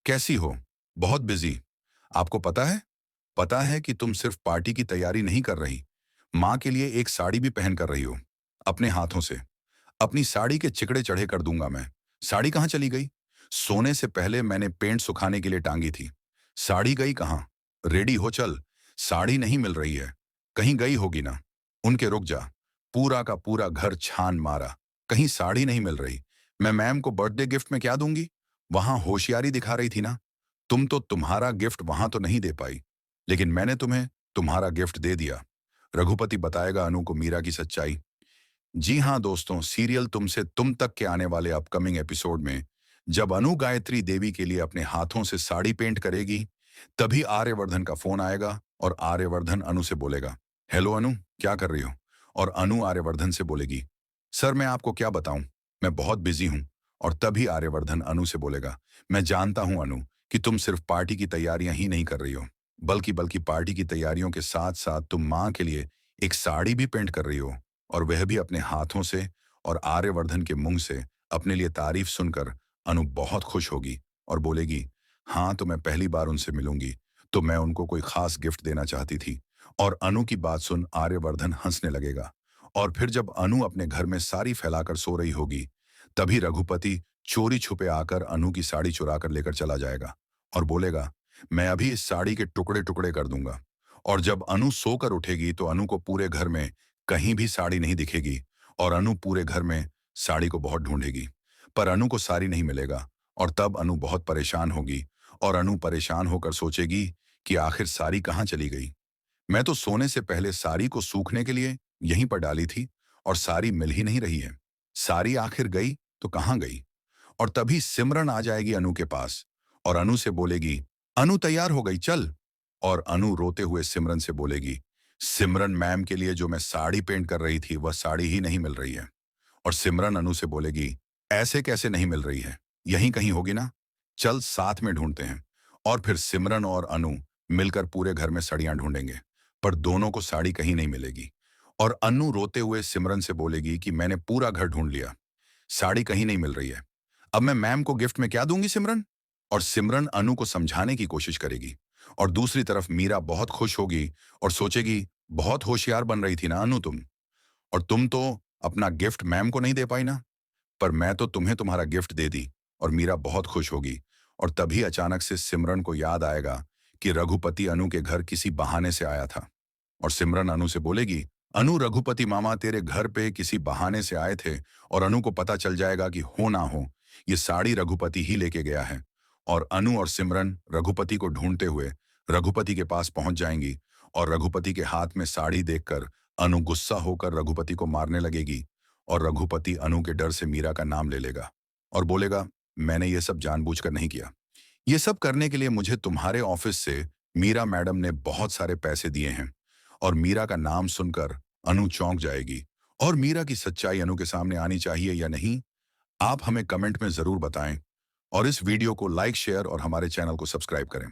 कैसी हो? बहुत बिजी। आपको पता है कि तुम सिर्फ पार्टी की तैयारी नहीं कर रही, माँ के लिए एक साड़ी भी पहन कर रही हो। अपने हाथों से अपनी साड़ी के चिकड़े चढ़े कर दूंगा मैं। साड़ी कहाँ चली गई? सोने से पहले मैंने पेंट सुखाने के लिए टांगी थी। साड़ी गई कहाँ? रेडी हो चल। साड़ी नहीं मिल रही है। कहीं गई होगी ना। उनके रुक जा। पूरा का पूरा घर छान मारा, कहीं साड़ी नहीं मिल रही। मैं मैम को बर्थडे गिफ्ट में क्या दूंगी? वहां होशियारी दिखा रही थी ना। तुम तो तुम्हारा गिफ्ट वहां तो नहीं दे पाई, लेकिन मैंने तुम्हें तुम्हारा गिफ्ट दे दिया। रघुपति बताएगा अनु को मीरा की सच्चाई। जी हाँ दोस्तों, सीरियल तुमसे तुम तक के आने वाले अपकमिंग एपिसोड में जब अनु गायत्री देवी के लिए अपने हाथों से साड़ी पेंट करेगी, तभी आर्यवर्धन का फोन आएगा और आर्यवर्धन अनु से बोलेगा, हेलो अनु, क्या कर रही हो? और अनु आर्यवर्धन से बोलेगी, सर मैं आपको क्या बताऊं, मैं बहुत बिजी हूं। और तभी आर्यवर्धन अनु से बोलेगा, मैं जानता हूं अनु कि तुम सिर्फ पार्टी की तैयारियां ही नहीं कर रही हो, बल्कि बल्कि पार्टी की तैयारियों के साथ साथ तुम माँ के लिए एक साड़ी भी पेंट कर रही हो, और वह भी अपने हाथों से। और आर्यवर्धन के मुंह से अपने लिए तारीफ सुनकर अनु बहुत खुश होगी और बोलेगी, हाँ तो मैं पहली बार उनसे मिलूंगी, तो मैं उनको कोई खास गिफ्ट देना चाहती थी। और अनु की बात सुन आर्यवर्धन हंसने लगेगा। और फिर जब अनु अपने घर में साड़ी फैलाकर सो रही होगी, तभी रघुपति चोरी छुपे आकर अनु की साड़ी चुरा कर लेकर चला जाएगा और बोलेगा, मैं अभी इस साड़ी के टुकड़े टुकड़े कर दूंगा। और जब अनु सोकर उठेगी तो अनु को पूरे घर में कहीं भी साड़ी नहीं दिखेगी, और अनु पूरे घर में साड़ी को बहुत ढूंढेगी, पर अनु को साड़ी नहीं मिलेगा। और तब अनु बहुत परेशान होगी, और अनु परेशान होकर सोचेगी कि आखिर साड़ी कहाँ चली गई। मैं तो सोने से पहले साड़ी को सूखने के लिए यहीं पर डाली थी, और साड़ी मिल ही नहीं रही है। साड़ी आखिर गई तो कहाँ गई? और तभी सिमरन आ जाएगी अनु के पास और अनु से बोलेगी, अनु तैयार हो गई चल। और अनु रोते हुए सिमरन से बोलेगी, सिमरन मैम के लिए जो मैं साड़ी पेंट कर रही थी वह साड़ी ही नहीं मिल रही है। और सिमरन अनु से बोलेगी, ऐसे कैसे नहीं मिल रही है, यहीं कहीं होगी ना, चल साथ में ढूंढते हैं। और फिर सिमरन और अनु मिलकर पूरे घर में साड़ियां ढूंढेंगे, पर दोनों को साड़ी कहीं नहीं मिलेगी। और अनु रोते हुए सिमरन से बोलेगी कि मैंने पूरा घर ढूंढ लिया, साड़ी कहीं नहीं मिल रही है, अब मैं मैम को गिफ्ट में क्या दूंगी सिमरन? और सिमरन अनु को समझाने की कोशिश करेगी। और दूसरी तरफ मीरा बहुत खुश होगी और सोचेगी, बहुत होशियार बन रही थी ना अनु तुम, और तुम तो अपना गिफ्ट मैम को नहीं दे पाई ना, पर मैं तो तुम्हें तुम्हारा गिफ्ट दे दी। और मीरा बहुत खुश होगी। और तभी अचानक से सिमरन को याद आएगा कि रघुपति अनु के घर किसी बहाने से आया था। और सिमरन अनु से बोलेगी, अनु रघुपति मामा तेरे घर पे किसी बहाने से आए थे, और अनु को पता चल जाएगा कि हो ना हो ये साड़ी रघुपति ही लेके गया है। और अनु और सिमरन रघुपति को ढूंढते हुए रघुपति के पास पहुंच जाएंगी। और रघुपति के हाथ में साड़ी देखकर अनु गुस्सा होकर रघुपति को मारने लगेगी। और रघुपति अनु के डर से मीरा का नाम ले लेगा और बोलेगा, मैंने ये सब जानबूझकर नहीं किया, ये सब करने के लिए मुझे तुम्हारे ऑफिस से मीरा मैडम ने बहुत सारे पैसे दिए हैं। और मीरा का नाम सुनकर अनु चौंक जाएगी। और मीरा की सच्चाई अनु के सामने आनी चाहिए या नहीं, आप हमें कमेंट में जरूर बताएं। और इस वीडियो को लाइक, शेयर और हमारे चैनल को सब्सक्राइब करें।